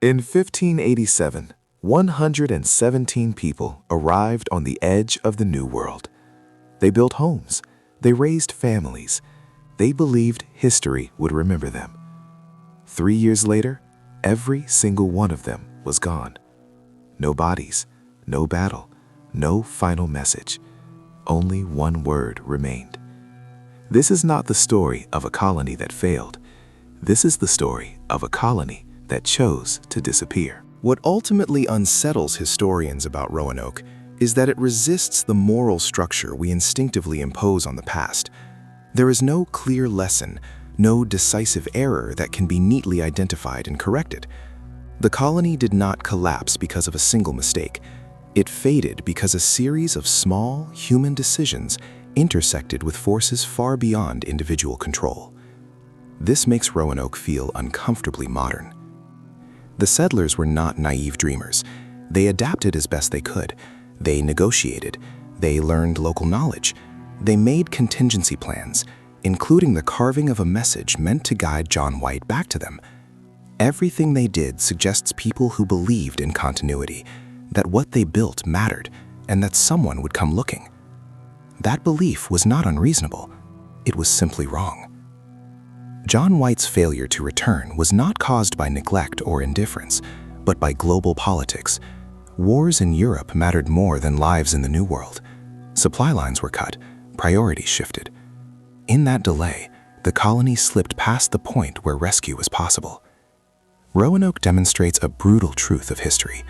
In 1587, 117 people arrived on the edge of the New World. They built homes. They raised families. They believed history would remember them. 3 years later, every single one of them was gone. No bodies, no battle, no final message. Only one word remained. This is not the story of a colony that failed. This is the story of a colony that chose to disappear. What ultimately unsettles historians about Roanoke is that it resists the moral structure we instinctively impose on the past. There is no clear lesson, no decisive error that can be neatly identified and corrected. The colony did not collapse because of a single mistake. It faded because a series of small, human decisions intersected with forces far beyond individual control. This makes Roanoke feel uncomfortably modern. The settlers were not naive dreamers. They adapted as best they could. They negotiated. They learned local knowledge. They made contingency plans, including the carving of a message meant to guide John White back to them. Everything they did suggests people who believed in continuity, that what they built mattered, and that someone would come looking. That belief was not unreasonable. It was simply wrong. John White's failure to return was not caused by neglect or indifference, but by global politics. Wars in Europe mattered more than lives in the New World. Supply lines were cut, priorities shifted. In that delay, the colony slipped past the point where rescue was possible. Roanoke demonstrates a brutal truth of history.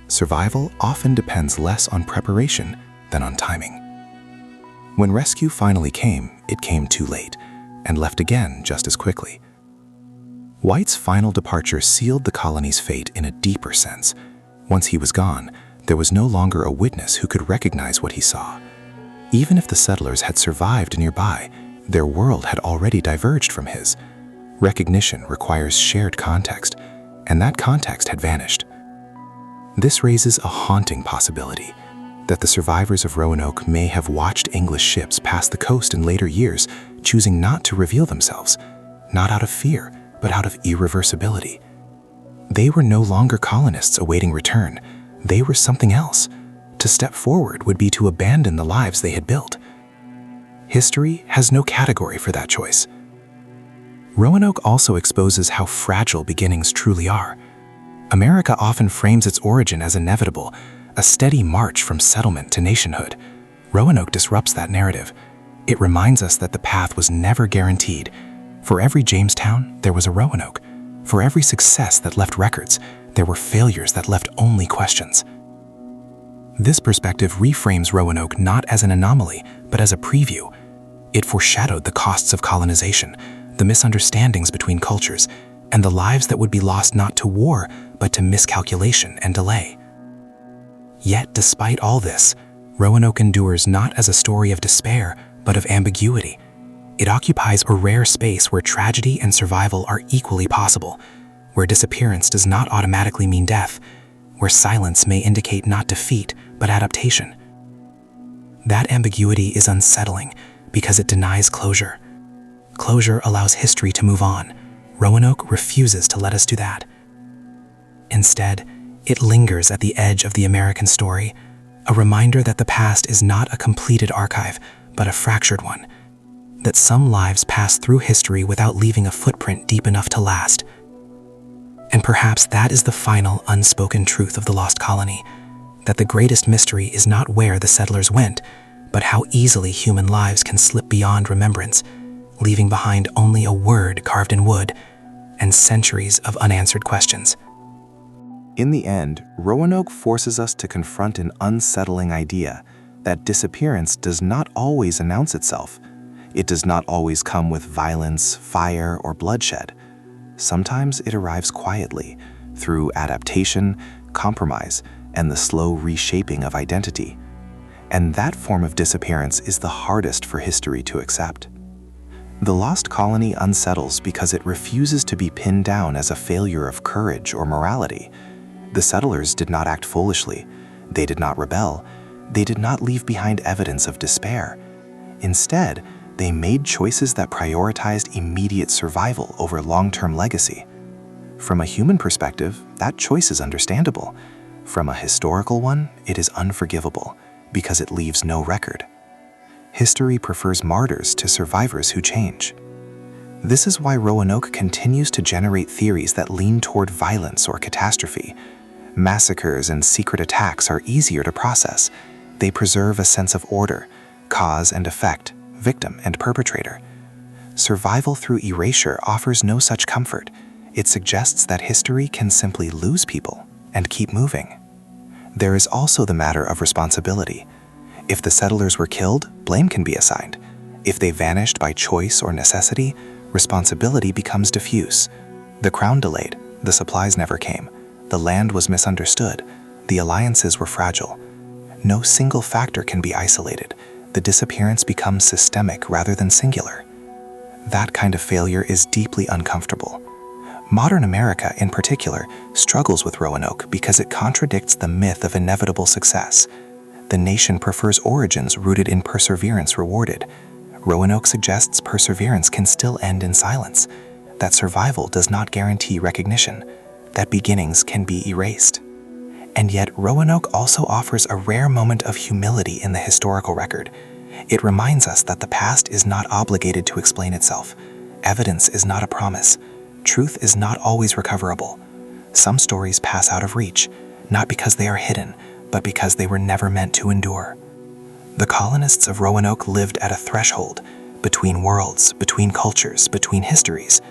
Survival often depends less on preparation than on timing. When rescue finally came, it came too late, and left again just as quickly. White's final departure sealed the colony's fate in a deeper sense. Once he was gone, there was no longer a witness who could recognize what he saw. Even if the settlers had survived nearby, their world had already diverged from his. Recognition requires shared context, and that context had vanished. This raises a haunting possibility that the survivors of Roanoke may have watched English ships pass the coast in later years, choosing not to reveal themselves, not out of fear, but out of irreversibility. They were no longer colonists awaiting return. They were something else. To step forward would be to abandon the lives they had built. History has no category for that choice. Roanoke also exposes how fragile beginnings truly are. America often frames its origin as inevitable, a steady march from settlement to nationhood. Roanoke disrupts that narrative. It reminds us that the path was never guaranteed. For every Jamestown, there was a Roanoke. For every success that left records, there were failures that left only questions. This perspective reframes Roanoke not as an anomaly, but as a preview. It foreshadowed the costs of colonization, the misunderstandings between cultures, and the lives that would be lost not to war, but to miscalculation and delay. Yet, despite all this, Roanoke endures not as a story of despair, but of ambiguity. It occupies a rare space where tragedy and survival are equally possible, where disappearance does not automatically mean death, where silence may indicate not defeat, but adaptation. That ambiguity is unsettling because it denies closure. Closure allows history to move on. Roanoke refuses to let us do that. Instead, it lingers at the edge of the American story, a reminder that the past is not a completed archive, but a fractured one, that some lives pass through history without leaving a footprint deep enough to last. And perhaps that is the final unspoken truth of the Lost Colony, that the greatest mystery is not where the settlers went, but how easily human lives can slip beyond remembrance, leaving behind only a word carved in wood and centuries of unanswered questions. In the end, Roanoke forces us to confront an unsettling idea that disappearance does not always announce itself. It does not always come with violence, fire, or bloodshed. Sometimes it arrives quietly, through adaptation, compromise, and the slow reshaping of identity. And that form of disappearance is the hardest for history to accept. The Lost Colony unsettles because it refuses to be pinned down as a failure of courage or morality. The settlers did not act foolishly. They did not rebel. They did not leave behind evidence of despair. Instead, they made choices that prioritized immediate survival over long-term legacy. From a human perspective, that choice is understandable. From a historical one, it is unforgivable because it leaves no record. History prefers martyrs to survivors who change. This is why Roanoke continues to generate theories that lean toward violence or catastrophe. Massacres and secret attacks are easier to process. They preserve a sense of order, cause and effect, victim and perpetrator. Survival through erasure offers no such comfort. It suggests that history can simply lose people and keep moving. There is also the matter of responsibility. If the settlers were killed, blame can be assigned. If they vanished by choice or necessity, responsibility becomes diffuse. The crown delayed, the supplies never came, the land was misunderstood, the alliances were fragile. No single factor can be isolated. The disappearance becomes systemic rather than singular. That kind of failure is deeply uncomfortable. Modern America, in particular, struggles with Roanoke because it contradicts the myth of inevitable success. The nation prefers origins rooted in perseverance rewarded. Roanoke suggests perseverance can still end in silence, that survival does not guarantee recognition, that beginnings can be erased. And yet, Roanoke also offers a rare moment of humility in the historical record. It reminds us that the past is not obligated to explain itself. Evidence is not a promise. Truth is not always recoverable. Some stories pass out of reach, not because they are hidden, but because they were never meant to endure. The colonists of Roanoke lived at a threshold, between worlds, between cultures, between histories.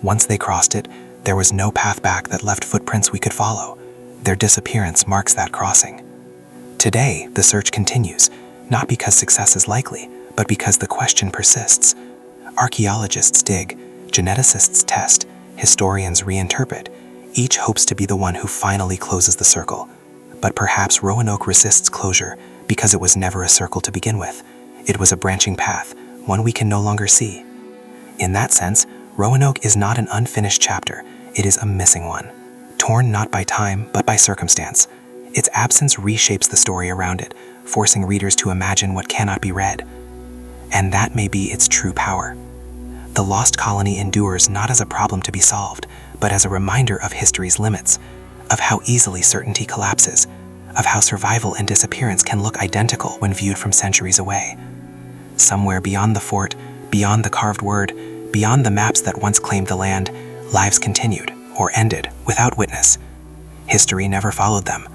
Once they crossed it, there was no path back that left footprints we could follow. Their disappearance marks that crossing. Today, the search continues, not because success is likely, but because the question persists. Archaeologists dig, geneticists test, historians reinterpret. Each hopes to be the one who finally closes the circle. But perhaps Roanoke resists closure because it was never a circle to begin with. It was a branching path, one we can no longer see. In that sense, Roanoke is not an unfinished chapter, it is a missing one. Torn not by time, but by circumstance. Its absence reshapes the story around it, forcing readers to imagine what cannot be read. And that may be its true power. The Lost Colony endures not as a problem to be solved, but as a reminder of history's limits, of how easily certainty collapses, of how survival and disappearance can look identical when viewed from centuries away. Somewhere beyond the fort, beyond the carved word, beyond the maps that once claimed the land, lives continued, or ended, without witness. History never followed them.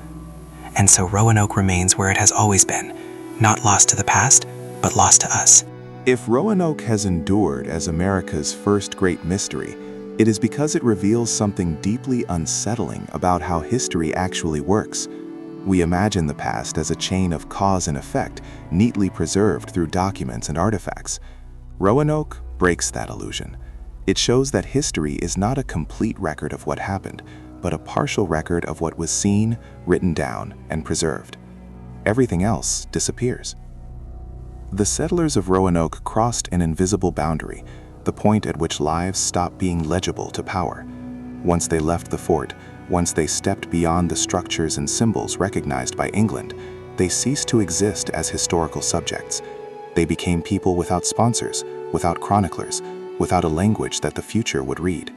And so Roanoke remains where it has always been, not lost to the past, but lost to us. If Roanoke has endured as America's first great mystery, it is because it reveals something deeply unsettling about how history actually works. We imagine the past as a chain of cause and effect, neatly preserved through documents and artifacts. Roanoke breaks that illusion. It shows that history is not a complete record of what happened, but a partial record of what was seen, written down, and preserved. Everything else disappears. The settlers of Roanoke crossed an invisible boundary, the point at which lives stopped being legible to power. Once they left the fort, once they stepped beyond the structures and symbols recognized by England, they ceased to exist as historical subjects. They became people without sponsors, without chroniclers, without a language that the future would read.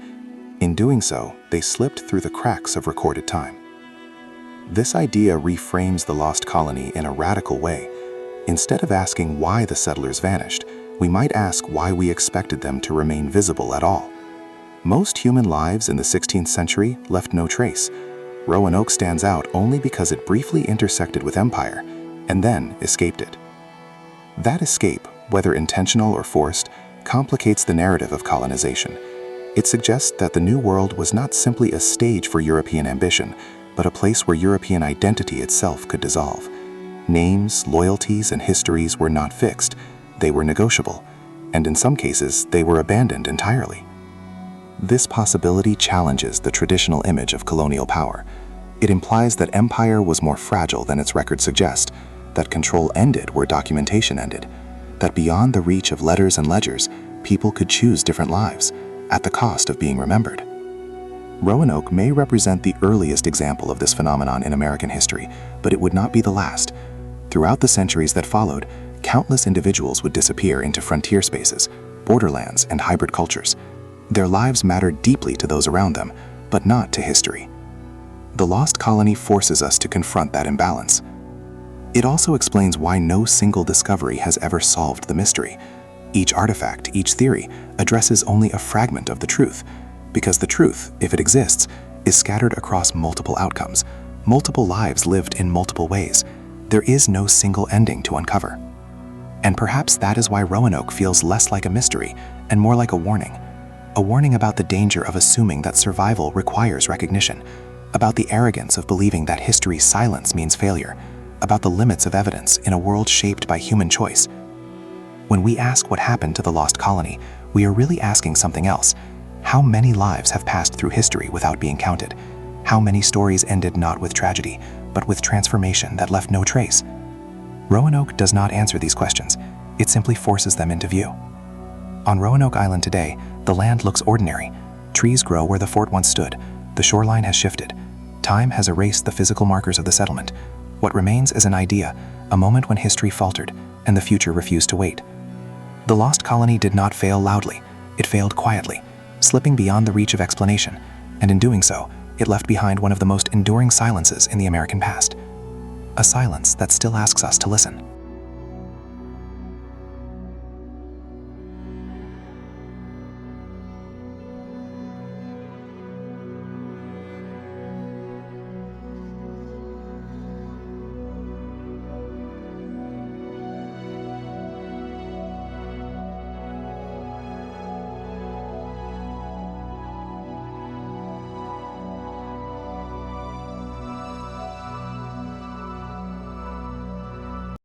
In doing so, they slipped through the cracks of recorded time. This idea reframes the Lost Colony in a radical way. Instead of asking why the settlers vanished, we might ask why we expected them to remain visible at all. Most human lives in the 16th century left no trace. Roanoke stands out only because it briefly intersected with empire, and then escaped it. That escape, whether intentional or forced, complicates the narrative of colonization. It suggests that the New World was not simply a stage for European ambition, but a place where European identity itself could dissolve. Names, loyalties, and histories were not fixed. They were negotiable, and in some cases, they were abandoned entirely. This possibility challenges the traditional image of colonial power. It implies that empire was more fragile than its records suggest, that control ended where documentation ended, that beyond the reach of letters and ledgers, people could choose different lives, at the cost of being remembered. Roanoke may represent the earliest example of this phenomenon in American history, but it would not be the last. Throughout the centuries that followed, countless individuals would disappear into frontier spaces, borderlands, and hybrid cultures. Their lives mattered deeply to those around them, but not to history. The Lost Colony forces us to confront that imbalance. It also explains why no single discovery has ever solved the mystery. Each artifact, each theory, addresses only a fragment of the truth, because the truth, if it exists, is scattered across multiple outcomes, multiple lives lived in multiple ways. There is no single ending to uncover. And perhaps that is why Roanoke feels less like a mystery and more like a warning about the danger of assuming that survival requires recognition, about the arrogance of believing that history's silence means failure, about the limits of evidence in a world shaped by human choice. When we ask what happened to the Lost Colony, we are really asking something else. How many lives have passed through history without being counted? How many stories ended not with tragedy, but with transformation that left no trace? Roanoke does not answer these questions. It simply forces them into view. On Roanoke Island today, the land looks ordinary. Trees grow where the fort once stood. The shoreline has shifted. Time has erased the physical markers of the settlement. What remains is an idea, a moment when history faltered and the future refused to wait. The Lost Colony did not fail loudly. It failed quietly, slipping beyond the reach of explanation, and in doing so, it left behind one of the most enduring silences in the American past. A silence that still asks us to listen.